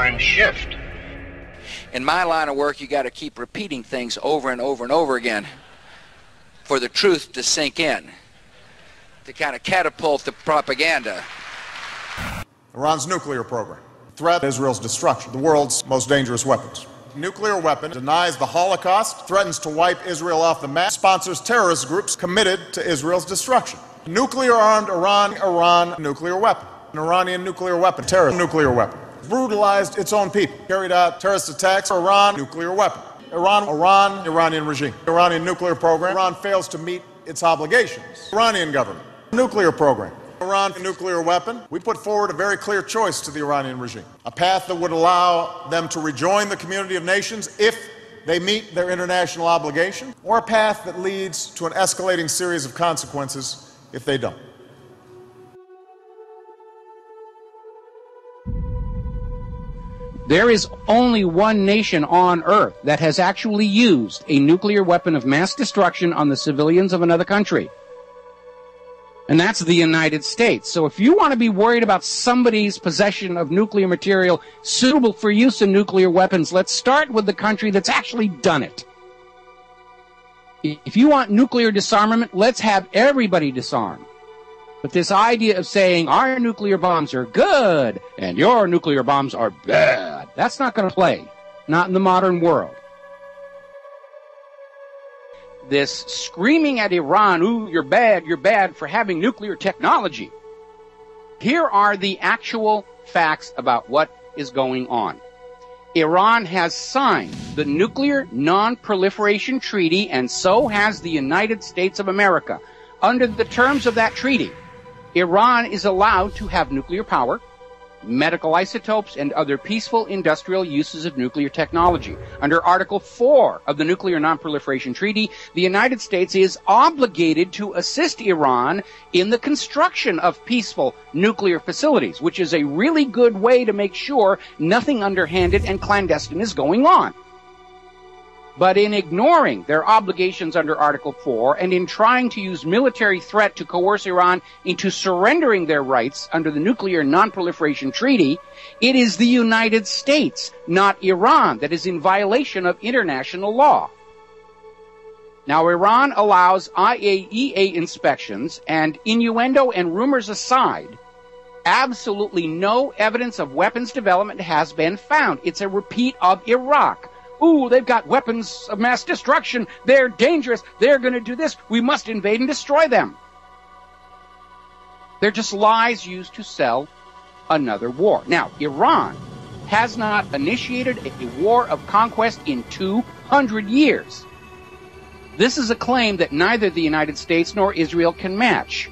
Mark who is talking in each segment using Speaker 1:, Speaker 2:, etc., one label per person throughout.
Speaker 1: paradigm shift.
Speaker 2: In my line of work, you got to keep repeating things over and over and over again for the truth to sink in, to kind of catapult the propaganda.
Speaker 3: Iran's nuclear program. Threat Israel's destruction, the world's most dangerous weapons. Nuclear weapon denies the Holocaust, threatens to wipe Israel off the map, sponsors terrorist groups committed to Israel's destruction. Nuclear-armed Iran, nuclear weapon. An Iranian nuclear weapon, terrorist nuclear weapon. Brutalized its own people, carried out terrorist attacks. Iran, nuclear weapon. Iranian regime. Iranian nuclear program. Iran fails to meet its obligations. Iranian government. Nuclear program. Iran, nuclear weapon. We put forward a very clear choice to the Iranian regime. A path that would allow them to rejoin the community of nations if they meet their international obligation, or a path that leads to an escalating series of consequences if they don't.
Speaker 4: There is only one nation on Earth that has actually used a nuclear weapon of mass destruction on the civilians of another country. And that's the United States. So if you want to be worried about somebody's possession of nuclear material suitable for use in nuclear weapons, let's start with the country that's actually done it. If you want nuclear disarmament, let's have everybody disarm. But this idea of saying our nuclear bombs are good and your nuclear bombs are bad, that's not going to play. Not in the modern world. This screaming at Iran, ooh, you're bad for having nuclear technology. Here are the actual facts about what is going on. Iran has signed the Nuclear Non-Proliferation Treaty, and so has the United States of America. Under the terms of that treaty, Iran is allowed to have nuclear power, medical isotopes, and other peaceful industrial uses of nuclear technology. Under Article 4 of the Nuclear Non-Proliferation Treaty, the United States is obligated to assist Iran in the construction of peaceful nuclear facilities, which is a really good way to make sure nothing underhanded and clandestine is going on. But in ignoring their obligations under Article 4 and in trying to use military threat to coerce Iran into surrendering their rights under the Nuclear Non-Proliferation Treaty, it is the United States, not Iran, that is in violation of international law. Now, Iran allows IAEA inspections, and innuendo and rumors aside, absolutely no evidence of weapons development has been found. It's a repeat of Iraq. Ooh, they've got weapons of mass destruction. They're dangerous. They're going to do this. We must invade and destroy them. They're just lies used to sell another war. Now, Iran has not initiated a war of conquest in 200 years. This is a claim that neither the United States nor Israel can match.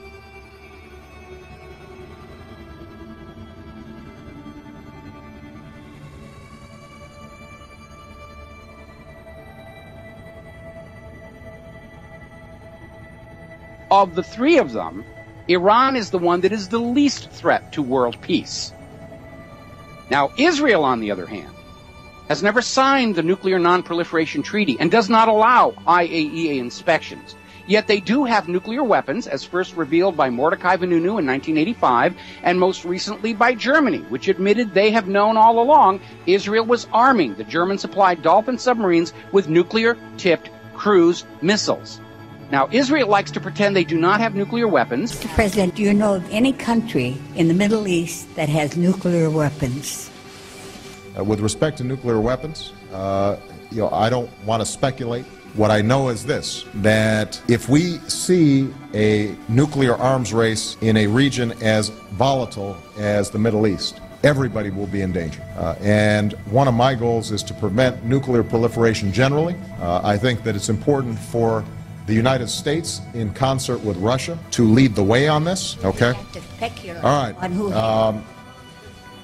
Speaker 4: Of the three of them, Iran is the one that is the least threat to world peace. Now, Israel, on the other hand, has never signed the Nuclear Non-Proliferation Treaty and does not allow IAEA inspections. Yet they do have nuclear weapons, as first revealed by Mordecai Vanunu in 1985, and most recently by Germany, which admitted they have known all along Israel was arming the German-supplied Dolphin submarines with nuclear-tipped cruise missiles. Now, Israel likes to pretend they do not have nuclear weapons.
Speaker 5: Mr. President, do you know of any country in the Middle East that has nuclear weapons?
Speaker 3: With respect to nuclear weapons, I don't want to speculate. What I know is this, that if we see a nuclear arms race in a region as volatile as the Middle East, everybody will be in danger. And one of my goals is to prevent nuclear proliferation generally. I think that it's important for the United States, in concert with Russia, to lead the way on this, okay? All right.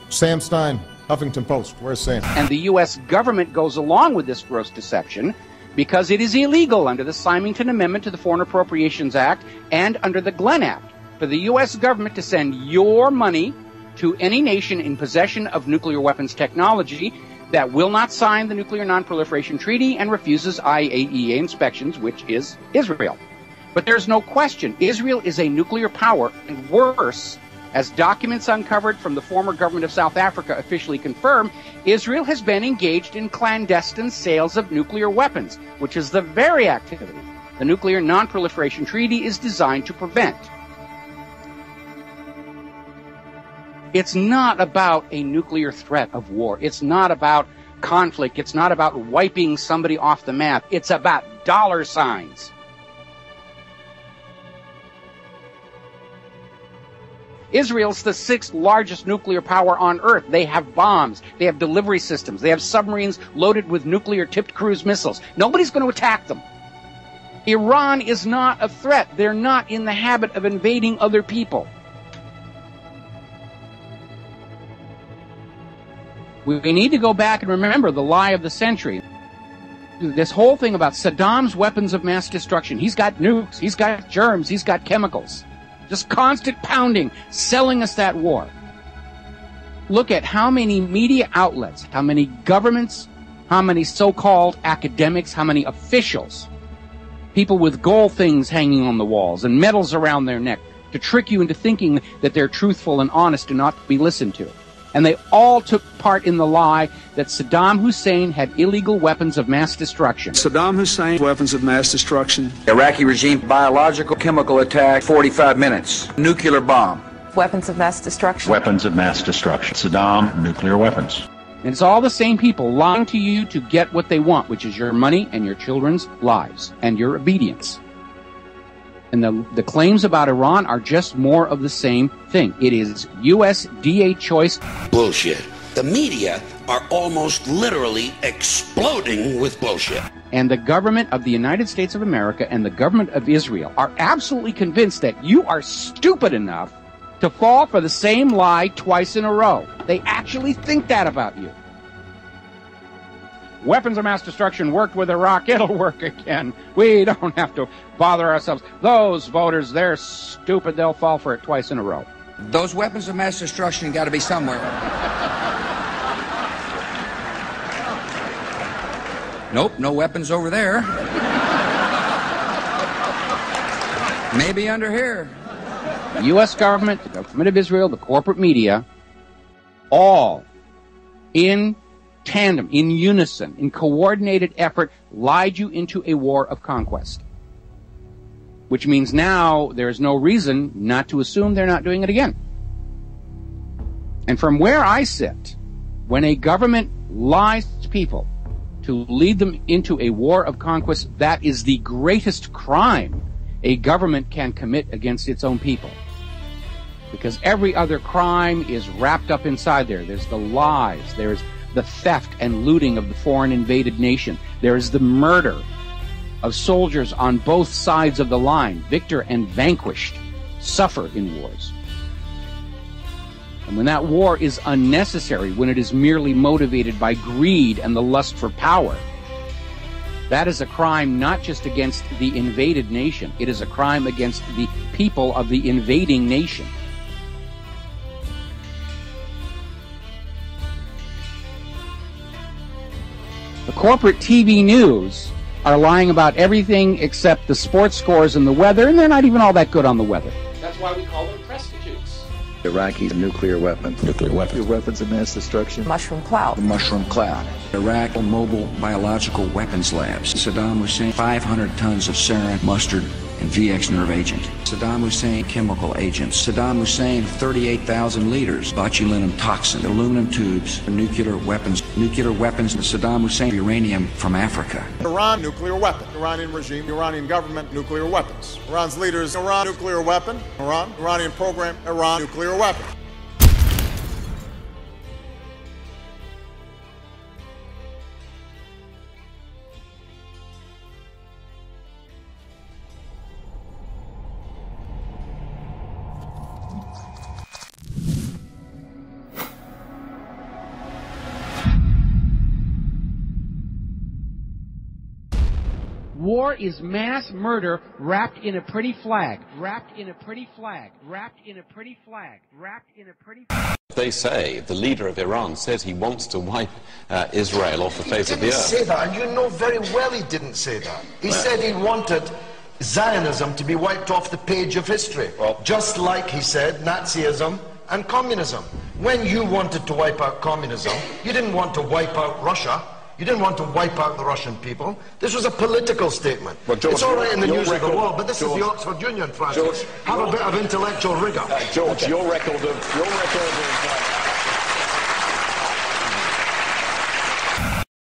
Speaker 3: Sam Stein, Huffington Post. Where's Sam?
Speaker 4: And the U.S. government goes along with this gross deception because it is illegal under the Symington Amendment to the Foreign Appropriations Act and under the Glenn Act for the U.S. government to send your money to any nation in possession of nuclear weapons technology that will not sign the Nuclear Non-Proliferation Treaty and refuses IAEA inspections, which is Israel. But there's no question, Israel is a nuclear power, and worse, As documents uncovered from the former government of South Africa officially confirm, Israel has been engaged in clandestine sales of nuclear weapons, which is the very activity the Nuclear Non-Proliferation Treaty is designed to prevent. It's not about a nuclear threat of war. It's not about conflict. It's not about wiping somebody off the map. It's about dollar signs. Israel's the sixth largest nuclear power on Earth. They have bombs. They have delivery systems. They have submarines loaded with nuclear-tipped cruise missiles. Nobody's going to attack them. Iran is not a threat. They're not in the habit of invading other people. We need to go back and remember the lie of the century. This whole thing about Saddam's weapons of mass destruction. He's got nukes. He's got germs. He's got chemicals. Just constant pounding, selling us that war. Look at how many media outlets, how many governments, how many so-called academics, how many officials, people with gold things hanging on the walls and medals around their neck to trick you into thinking that they're truthful and honest and not to be listened to. And they all took part in the lie that Saddam Hussein had illegal weapons of mass destruction.
Speaker 1: Saddam Hussein, weapons of mass destruction.
Speaker 2: Iraqi regime, biological, chemical attack, 45 minutes. Nuclear bomb.
Speaker 6: Weapons of mass destruction.
Speaker 7: Weapons of mass destruction. Saddam, nuclear weapons.
Speaker 4: And it's all the same people lying to you to get what they want, which is your money and your children's lives and your obedience. And the claims about Iran are just more of the same thing. It is USDA choice.
Speaker 8: Bullshit. The media are almost literally exploding with bullshit.
Speaker 4: And the government of the United States of America and the government of Israel are absolutely convinced that you are stupid enough to fall for the same lie twice in a row. They actually think that about you. Weapons of mass destruction worked with Iraq. It'll work again. We don't have to bother ourselves. Those voters, they're stupid. They'll fall for it twice in a row.
Speaker 2: Those weapons of mass destruction got to be somewhere. Nope, no weapons over there. Maybe under here.
Speaker 4: The U.S. government, the government of Israel, the corporate media, all in tandem, in unison, in coordinated effort, lied you into a war of conquest. Which means now there is no reason not to assume they're not doing it again. And from where I sit, when a government lies to people to lead them into a war of conquest, that is the greatest crime a government can commit against its own people. Because every other crime is wrapped up inside there. There's the lies, there's the theft and looting of the foreign invaded nation. There is the murder of soldiers on both sides of the line. Victor and vanquished suffer in wars. And when that war is unnecessary, when it is merely motivated by greed and the lust for power, that is a crime not just against the invaded nation, it is a crime against the people of the invading nation. The corporate TV news are lying about everything except the sports scores and the weather, and they're not even all that good on the weather. That's why we call them prostitutes.
Speaker 9: Iraqi nuclear weapons.
Speaker 7: Nuclear weapons.
Speaker 9: Weapons of mass destruction.
Speaker 6: Mushroom cloud.
Speaker 2: The mushroom cloud. Iraq mobile biological weapons labs. Saddam Hussein, 500 tons of sarin, mustard, and VX nerve agent. Saddam Hussein chemical agents. Saddam Hussein 38,000 liters botulinum toxin, aluminum tubes, nuclear weapons. Nuclear weapons. Saddam Hussein uranium from Africa.
Speaker 3: Iran, nuclear weapon. Iranian regime, Iranian government, nuclear weapons. Iran's leaders, Iran, nuclear weapon. Iran, Iranian program, Iran, nuclear weapon.
Speaker 4: War is mass murder wrapped in a pretty flag. Wrapped in a pretty flag. Wrapped in a pretty flag. Wrapped in a pretty flag.
Speaker 10: They say the leader of Iran says he wants to wipe Israel off the face of the earth.
Speaker 11: He didn't say that, and you know very well he didn't say that. He said he wanted
Speaker 6: Zionism to be wiped off the page of history. Well, just like, he said, Nazism and communism. When you wanted to wipe out communism, you didn't want to wipe out Russia. You didn't want to wipe out the Russian people. This was a political statement. Well, George, it's all right in the news of the world, but this is the Oxford Union, Francis. George, have a bit of intellectual rigor.
Speaker 10: George, your record of